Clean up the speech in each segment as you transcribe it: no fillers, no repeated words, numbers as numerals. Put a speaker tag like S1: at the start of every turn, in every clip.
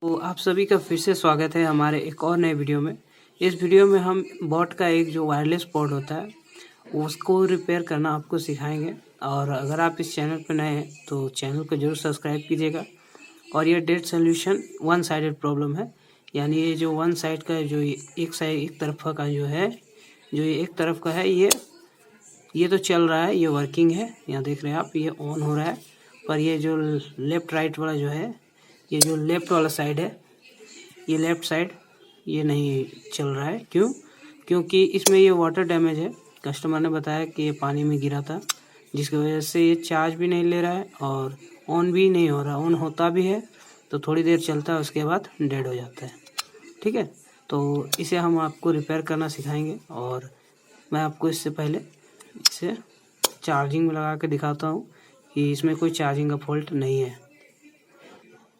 S1: तो आप सभी का फिर से स्वागत है हमारे एक और नए वीडियो में। इस वीडियो में हम बॉट का एक जो वायरलेस पॉड होता है उसको रिपेयर करना आपको सिखाएंगे। और अगर आप इस चैनल पर नए हैं तो चैनल को जरूर सब्सक्राइब कीजिएगा। और ये dead solution one sided problem है, यानी ये जो वन साइड का जो एक तरफा का जो है, जो ये एक तरफ का है, ये तो चल रहा है, ये वर्किंग है। यहाँ देख रहे हैं आप, ये ऑन हो रहा है। पर ये जो लेफ़्ट राइट वाला जो है, ये जो लेफ़्ट वाला साइड है, ये लेफ़्ट साइड ये नहीं चल रहा है। क्योंकि इसमें ये वाटर डैमेज है। कस्टमर ने बताया कि ये पानी में गिरा था, जिसकी वजह से ये चार्ज भी नहीं ले रहा है और ऑन भी नहीं हो रहा। ऑन होता भी है तो थोड़ी देर चलता है, उसके बाद डेड हो जाता है। ठीक है, तो इसे हम आपको रिपेयर करना सिखाएंगे। और मैं आपको इससे पहले इसे चार्जिंग में लगा के दिखाता हूँ कि इसमें कोई चार्जिंग का फॉल्ट नहीं है।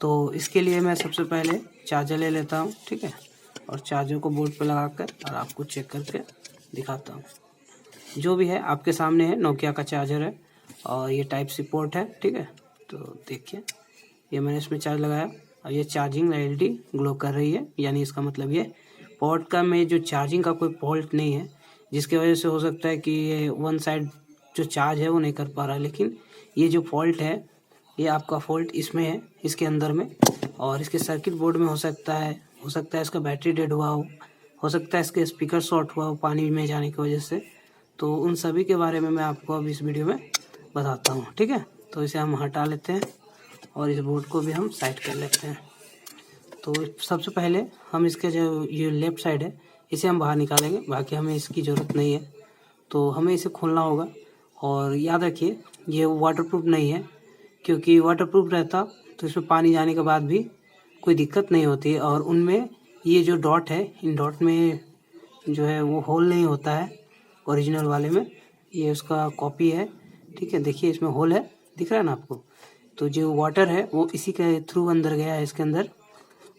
S1: तो इसके लिए मैं सबसे पहले चार्जर ले लेता हूँ, ठीक है, और चार्जर को बोर्ड पे लगाकर और आपको चेक करके दिखाता हूँ। जो भी है आपके सामने है, नोकिया का चार्जर है और ये टाइप सी पोर्ट है, ठीक है। तो देखिए, ये मैंने इसमें चार्ज लगाया और ये चार्जिंग एलईडी ग्लो कर रही है, यानी इसका मतलब ये पोर्ट का में जो चार्जिंग का कोई फॉल्ट नहीं है, जिसकी वजह से हो सकता है कि ये वन साइड जो चार्ज है वो नहीं कर पा रहा है। लेकिन ये जो फॉल्ट है, ये आपका फॉल्ट इसमें है, इसके अंदर में, और इसके सर्किट बोर्ड में हो सकता है इसका बैटरी डेड हुआ हो सकता है इसके स्पीकर शॉर्ट हुआ हो पानी में जाने की वजह से। तो उन सभी के बारे में मैं आपको अब इस वीडियो में बताता हूँ, ठीक है। तो इसे हम हटा लेते हैं और इस बोर्ड को भी हम साइड कर लेते हैं। तो सबसे पहले हम इसके जो ये लेफ़्ट साइड है इसे हम बाहर निकालेंगे, बाकी हमें इसकी ज़रूरत नहीं है। तो हमें इसे खोलना होगा। और याद रखिए, ये वाटरप्रूफ नहीं है, क्योंकि वाटरप्रूफ रहता तो इसमें पानी जाने के बाद भी कोई दिक्कत नहीं होती। और उनमें ये जो डॉट है, इन डॉट में जो है वो होल नहीं होता है ओरिजिनल वाले में। ये उसका कॉपी है, ठीक है। देखिए इसमें होल है, दिख रहा है ना आपको। तो जो वाटर है वो इसी के थ्रू अंदर गया है इसके अंदर।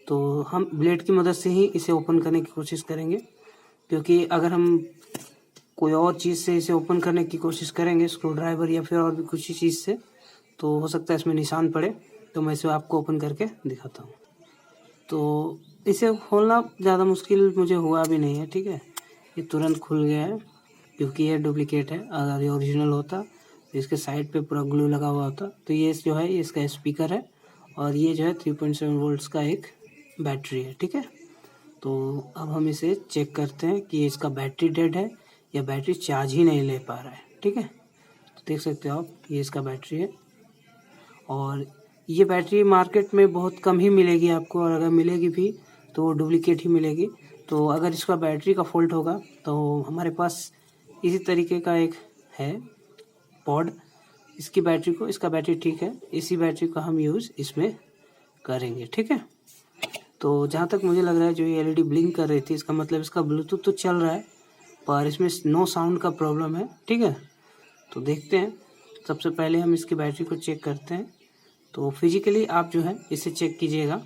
S1: तो हम ब्लेड की मदद से ही इसे ओपन करने की कोशिश करेंगे, क्योंकि अगर हम कोई और चीज़ से इसे ओपन करने की कोशिश करेंगे, स्क्रू ड्राइवर या फिर और भी कुछ चीज़ से, तो हो सकता है इसमें निशान पड़े। तो मैं इसे आपको ओपन करके दिखाता हूँ। तो इसे खोलना ज़्यादा मुश्किल मुझे हुआ भी नहीं है, ठीक है। ये तुरंत खुल गया है, क्योंकि ये डुप्लीकेट है। अगर ये ओरिजिनल होता तो इसके साइड पे पूरा ग्लू लगा हुआ होता। तो ये जो है, ये इसका स्पीकर है और ये जो है 3.7 वोल्ट्स का एक बैटरी है, ठीक है। तो अब हम इसे चेक करते हैं कि इसका बैटरी डेड है या बैटरी चार्ज ही नहीं ले पा रहा है, ठीक है। तो देख सकते हो आप, ये इसका बैटरी है और ये बैटरी मार्केट में बहुत कम ही मिलेगी आपको, और अगर मिलेगी भी तो डुप्लीकेट ही मिलेगी। तो अगर इसका बैटरी का फॉल्ट होगा तो हमारे पास इसी तरीके का एक है पॉड। इसका बैटरी ठीक है, इसी बैटरी का हम यूज़ इसमें करेंगे, ठीक है। तो जहाँ तक मुझे लग रहा है, जो ये एलईडी ब्लिंक कर रही थी, इसका मतलब इसका ब्लूटूथ तो चल रहा है पर इसमें नो साउंड का प्रॉब्लम है, ठीक है। तो देखते हैं, सबसे पहले हम इसकी बैटरी को चेक करते हैं। तो फिजिकली आप जो है इसे चेक कीजिएगा।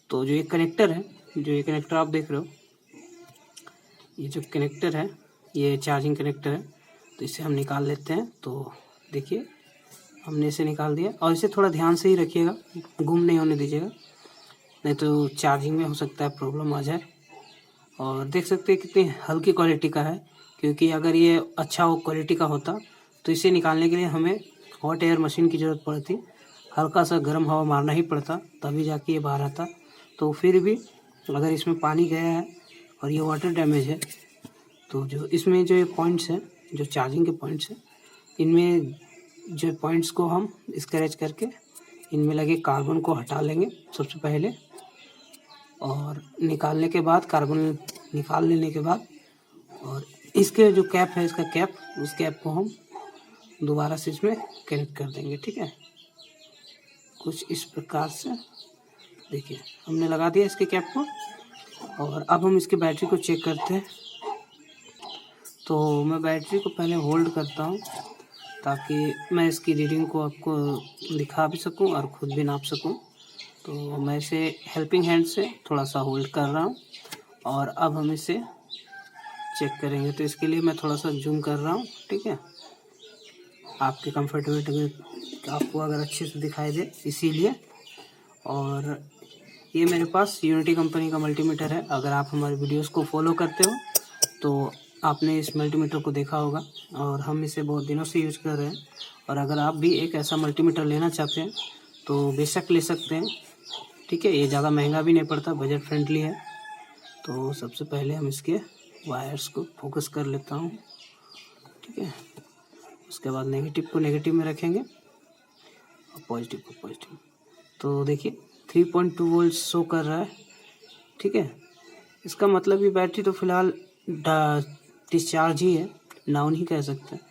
S1: तो जो ये कनेक्टर है, जो ये कनेक्टर आप देख रहे हो, ये जो कनेक्टर है ये चार्जिंग कनेक्टर है। तो इसे हम निकाल लेते हैं। तो देखिए, हमने इसे निकाल दिया और इसे थोड़ा ध्यान से ही रखिएगा, गुम नहीं होने दीजिएगा, नहीं तो चार्जिंग में हो सकता है प्रॉब्लम आ जाए। और देख सकते हैं कितनी हल्की क्वालिटी का है, क्योंकि अगर ये अच्छा क्वालिटी का होता तो इसे निकालने के लिए हमें हॉट एयर मशीन की ज़रूरत पड़ती, हल्का सा गर्म हवा मारना ही पड़ता, तभी जाके ये बाहर आता। तो फिर भी अगर इसमें पानी गया है और ये वाटर डैमेज है, तो जो इसमें जो ये पॉइंट्स हैं, जो चार्जिंग के पॉइंट्स हैं, इनमें जो पॉइंट्स को हम स्क्रैच करके इनमें लगे कार्बन को हटा लेंगे सबसे पहले। और निकालने के बाद, कार्बन निकाल लेने के बाद, और इसके जो कैप है, इसका कैप, उस कैप को हम दोबारा से इसमें कनेक्ट कर देंगे, ठीक है। कुछ इस प्रकार से देखिए, हमने लगा दिया इसके कैप को। और अब हम इसकी बैटरी को चेक करते हैं। तो मैं बैटरी को पहले होल्ड करता हूँ, ताकि मैं इसकी रीडिंग को आपको दिखा भी सकूँ और ख़ुद भी नाप सकूँ। तो मैं इसे हेल्पिंग हैंड से थोड़ा सा होल्ड कर रहा हूँ और अब हम इसे चेक करेंगे। तो इसके लिए मैं थोड़ा सा जूम कर रहा हूँ, ठीक है, आपके कंफर्टेबल आपको अगर अच्छे से दिखाई दे, इसीलिए। और ये मेरे पास यूनिटी कंपनी का मल्टीमीटर है। अगर आप हमारे वीडियोस को फॉलो करते हो तो आपने इस मल्टीमीटर को देखा होगा और हम इसे बहुत दिनों से यूज़ कर रहे हैं। और अगर आप भी एक ऐसा मल्टीमीटर लेना चाहते हैं तो बेशक ले सकते हैं, ठीक है। ये ज़्यादा महंगा भी नहीं पड़ता, बजट फ्रेंडली है। तो सबसे पहले हम इसके वायर्स को फोकस कर लेता हूँ, ठीक है। उसके बाद नेगेटिव को नेगेटिव में रखेंगे और पॉजिटिव को पॉजिटिव। तो देखिए 3.2 वोल्ट शो कर रहा है, ठीक है। इसका मतलब ये बैटरी तो फिलहाल डिस्चार्ज ही है, डाउन ही कह सकते हैं।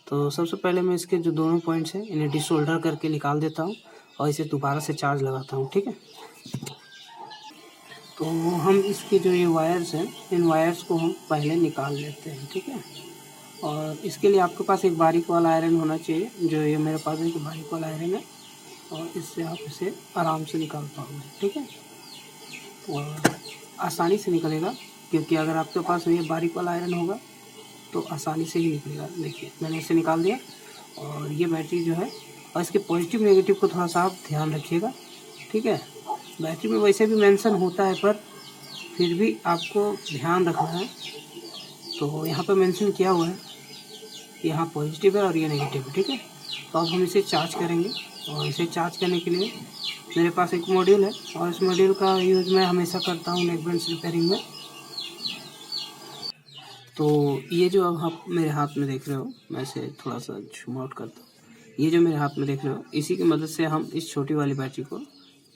S1: तो सबसे पहले मैं इसके जो दोनों पॉइंट्स हैं इन्हें डिसोल्डर करके निकाल देता हूँ और इसे दोबारा से चार्ज लगाता हूँ, ठीक है। तो हम इसके जो ये वायर्स हैं इन वायर्स को हम पहले निकाल लेते हैं, ठीक है। और इसके लिए आपके पास एक बारीक वाला आयरन होना चाहिए, जो ये मेरे पास एक बारीक वाला आयरन है और इससे आप इसे आराम से निकाल पाओगे, ठीक है। और आसानी से निकलेगा, क्योंकि अगर आपके पास ये बारीक वाला आयरन होगा तो आसानी से ही निकलेगा। देखिए मैंने इसे निकाल दिया और ये बैटरी जो है, और इसके पॉजिटिव नेगेटिव को थोड़ा सा आप ध्यान रखिएगा, ठीक है। बैटरी में वैसे भी मेंशन होता है पर फिर भी आपको ध्यान रखना है। तो यहाँ पर मेंशन किया हुआ है, यहाँ पॉजिटिव है और ये नेगेटिव है, ठीक है। तो अब हम इसे चार्ज करेंगे और इसे चार्ज करने के लिए मेरे पास एक मॉड्यूल है और इस मॉड्यूल का यूज़ मैं हमेशा करता हूँ नेकबैंड्स रिपेयरिंग में। तो ये जो अब आप मेरे हाथ में देख रहे हो, मैं इसे थोड़ा सा जूम आउट करता हूँ। ये जो मेरे हाथ में देख रहे हो, इसी की मदद से हम इस छोटी वाली बैटरी को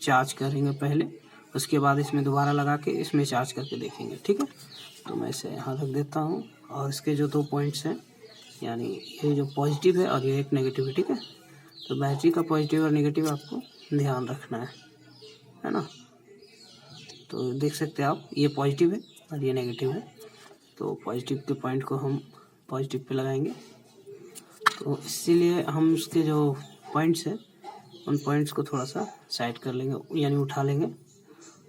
S1: चार्ज करेंगे पहले, उसके बाद इसमें दोबारा लगा के इसमें चार्ज करके देखेंगे, ठीक है। तो मैं इसे यहाँ रख देता हूँ और इसके जो 2 पॉइंट्स हैं, यानी ये जो पॉजिटिव है और ये एक नेगेटिव है, ठीक है। तो बैटरी का पॉजिटिव और नेगेटिव आपको ध्यान रखना है ना। तो देख सकते हैं आप, ये पॉजिटिव है और ये नेगेटिव है। तो पॉजिटिव के पॉइंट को हम पॉजिटिव पे लगाएंगे। तो इसीलिए हम उसके जो पॉइंट्स हैं उन पॉइंट्स को थोड़ा सा साइड कर लेंगे, यानी उठा लेंगे।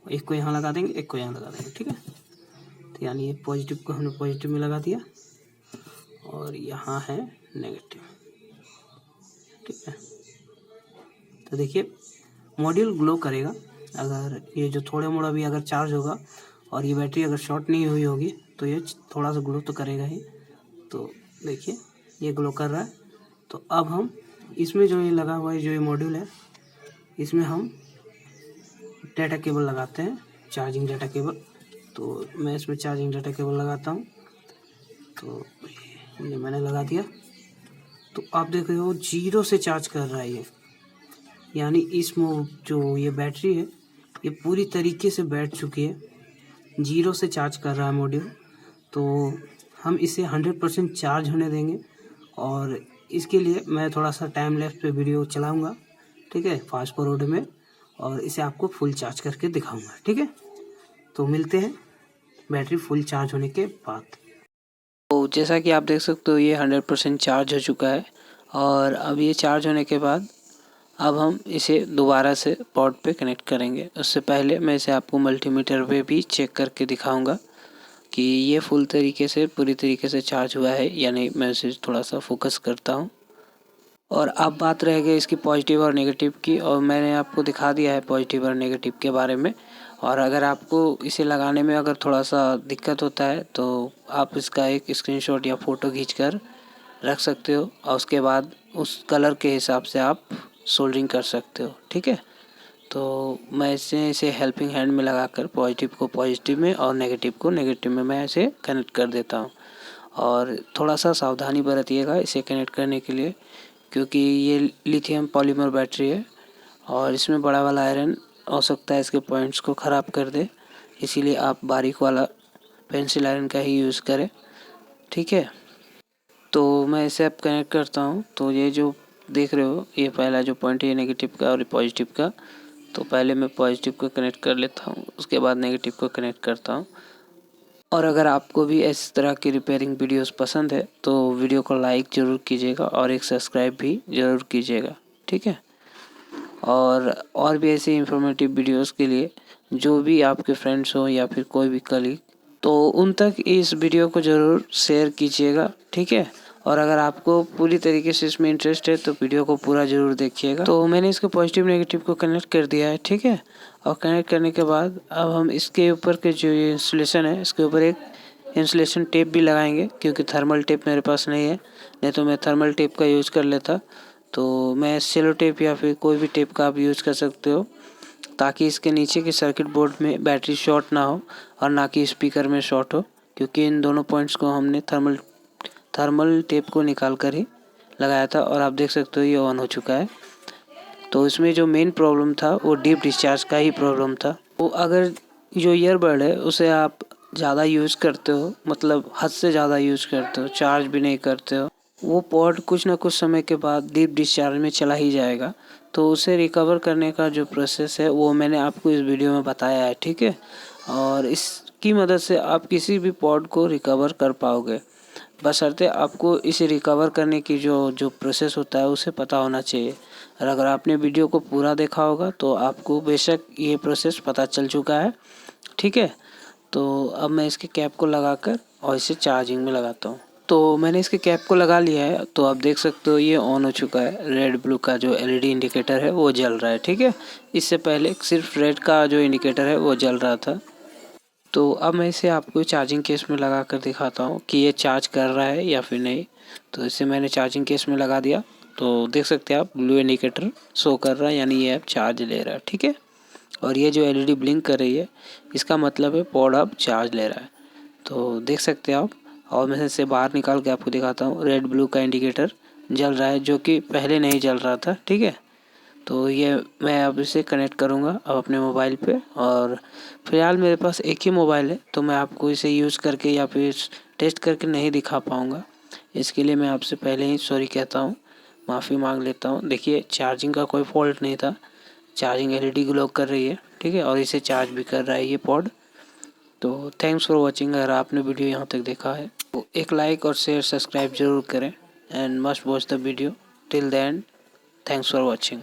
S1: एक को यहाँ लगा देंगे, एक को यहाँ लगा देंगे, ठीक है। तो यानी ये पॉजिटिव को हमने पॉजिटिव में लगा दिया और यहाँ है नेगेटिव, ठीक है। तो देखिए मॉड्यूल ग्लो करेगा अगर ये जो थोड़ा मोड़ा भी अगर चार्ज होगा और ये बैटरी अगर शॉर्ट नहीं हुई होगी तो ये थोड़ा सा ग्लो तो करेगा ही। तो देखिए ये ग्लो कर रहा है। तो अब हम इसमें जो ये लगा हुआ है, जो ये मॉड्यूल है, इसमें हम डाटा केबल लगाते हैं, चार्जिंग डाटा केबल। तो मैं इसमें चार्जिंग डाटा केबल लगाता हूँ। तो ये मैंने लगा दिया। तो आप देख रहे हो 0 से चार्ज कर रहा है ये, यानी इस जो ये बैटरी है ये पूरी तरीके से बैठ चुकी है, 0 से चार्ज कर रहा है मॉड्यूल। तो हम इसे 100% चार्ज होने देंगे और इसके लिए मैं थोड़ा सा टाइम लैप्स पे वीडियो चलाऊंगा, ठीक है, फास्ट फॉरवर्ड में, और इसे आपको फुल चार्ज करके दिखाऊंगा, ठीक है। तो मिलते हैं बैटरी फुल चार्ज होने के बाद। तो जैसा कि आप देख सकते हो ये 100% चार्ज हो चुका है और अब ये चार्ज होने के बाद अब हम इसे दोबारा से पॉट पे कनेक्ट करेंगे। उससे पहले मैं इसे आपको मल्टीमीटर पे भी चेक करके दिखाऊंगा कि ये फुल तरीके से पूरी तरीके से चार्ज हुआ है या नहीं। मैं इसे थोड़ा सा फोकस करता हूँ और अब बात रह गई इसकी पॉजिटिव और नेगेटिव की, और मैंने आपको दिखा दिया है पॉजिटिव और नेगेटिव के बारे में। और अगर आपको इसे लगाने में अगर थोड़ा सा दिक्कत होता है तो आप इसका एक स्क्रीनशॉट या फ़ोटो खींचकर रख सकते हो और उसके बाद उस कलर के हिसाब से आप सोल्डरिंग कर सकते हो, ठीक है। तो मैं इसे हेल्पिंग हैंड में लगाकर पॉजिटिव को पॉजिटिव में और नेगेटिव को नेगेटिव में मैं इसे कनेक्ट कर देता हूँ। और थोड़ा सा सावधानी बरतिएगा इसे कनेक्ट करने के लिए, क्योंकि ये लिथियम पॉलीमर बैटरी है और इसमें बड़ा वाला आयरन हो सकता है इसके पॉइंट्स को ख़राब कर दे, इसीलिए आप बारीक वाला पेंसिल आयरन का ही यूज़ करें, ठीक है। तो मैं इसे अब कनेक्ट करता हूँ। तो ये जो देख रहे हो ये पहला जो पॉइंट है नेगेटिव का और पॉजिटिव का। तो पहले मैं पॉजिटिव को कनेक्ट कर लेता हूँ, उसके बाद नेगेटिव को कनेक्ट करता हूँ। और अगर आपको भी इस तरह की रिपेयरिंग वीडियोस पसंद है तो वीडियो को लाइक ज़रूर कीजिएगा और एक सब्सक्राइब भी ज़रूर कीजिएगा, ठीक है। और भी ऐसे इंफॉर्मेटिव वीडियोस के लिए जो भी आपके फ्रेंड्स हो या फिर कोई भी कलीग, तो उन तक इस वीडियो को ज़रूर शेयर कीजिएगा, ठीक है। और अगर आपको पूरी तरीके से इसमें इंटरेस्ट है तो वीडियो को पूरा ज़रूर देखिएगा। तो मैंने इसके पॉजिटिव नेगेटिव को कनेक्ट कर दिया है, ठीक है। और कनेक्ट करने के बाद अब हम इसके ऊपर के जो ये इंसुलेशन है इसके ऊपर एक इंसुलेशन टेप भी लगाएंगे, क्योंकि थर्मल टेप मेरे पास नहीं है, नहीं तो मैं थर्मल टेप का यूज़ कर लेता। तो मैं सेलो टेप या फिर कोई भी टेप का आप यूज़ कर सकते हो, ताकि इसके नीचे के सर्किट बोर्ड में बैटरी शॉर्ट ना हो और ना कि स्पीकर में शॉर्ट हो, क्योंकि इन दोनों पॉइंट्स को हमने थर्मल टेप को निकाल कर ही लगाया था। और आप देख सकते हो ये ऑन हो चुका है। तो इसमें जो मेन प्रॉब्लम था वो डीप डिस्चार्ज का ही प्रॉब्लम था। वो अगर जो ईयरबड है उसे आप ज़्यादा यूज़ करते हो, मतलब हद से ज़्यादा यूज़ करते हो, चार्ज भी नहीं करते हो, वो पॉड कुछ ना कुछ समय के बाद डीप डिस्चार्ज में चला ही जाएगा। तो उसे रिकवर करने का जो प्रोसेस है वो मैंने आपको इस वीडियो में बताया है, ठीक है। और इसकी मदद से आप किसी भी पॉड को रिकवर कर पाओगे, बशर्ते आपको इसे रिकवर करने की जो प्रोसेस होता है उसे पता होना चाहिए। और अगर आपने वीडियो को पूरा देखा होगा तो आपको बेशक ये प्रोसेस पता चल चुका है, ठीक है। तो अब मैं इसके कैप को लगाकर और इसे चार्जिंग में लगाता हूँ। तो मैंने इसके कैप को लगा लिया है, तो आप देख सकते हो ये ऑन हो चुका है। रेड ब्लू का जो एलईडी इंडिकेटर है वो जल रहा है, ठीक है। इससे पहले सिर्फ रेड का जो इंडिकेटर है वो जल रहा था। तो अब मैं इसे आपको चार्जिंग केस में लगा कर दिखाता हूँ कि ये चार्ज कर रहा है या फिर नहीं। तो इसे मैंने चार्जिंग केस में लगा दिया, तो देख सकते हैं आप ब्लू इंडिकेटर शो कर रहा है, यानी ये अब चार्ज ले रहा है, ठीक है। और ये जो एलईडी ब्लिंक कर रही है इसका मतलब है पॉड अब चार्ज ले रहा है। तो देख सकते हैं आप। और मैं इसे बाहर निकाल के आपको दिखाता हूँ। रेड ब्लू का इंडिकेटर जल रहा है, जो कि पहले नहीं जल रहा था, ठीक है। तो ये मैं अब इसे कनेक्ट करूँगा अब अपने मोबाइल पे। और फ़िलहाल मेरे पास एक ही मोबाइल है, तो मैं आपको इसे यूज़ करके या फिर टेस्ट करके नहीं दिखा पाऊँगा। इसके लिए मैं आपसे पहले ही सॉरी कहता हूँ, माफ़ी मांग लेता हूँ। देखिए चार्जिंग का कोई फॉल्ट नहीं था, चार्जिंग एलईडी ग्लो कर रही है, ठीक है। और इसे चार्ज भी कर रहा है ये पॉड। तो थैंक्स फॉर वॉचिंग। अगर आपने वीडियो यहाँ तक देखा है तो एक लाइक और शेयर सब्सक्राइब जरूर करें, and must watch the video till the end. Thanks for watching.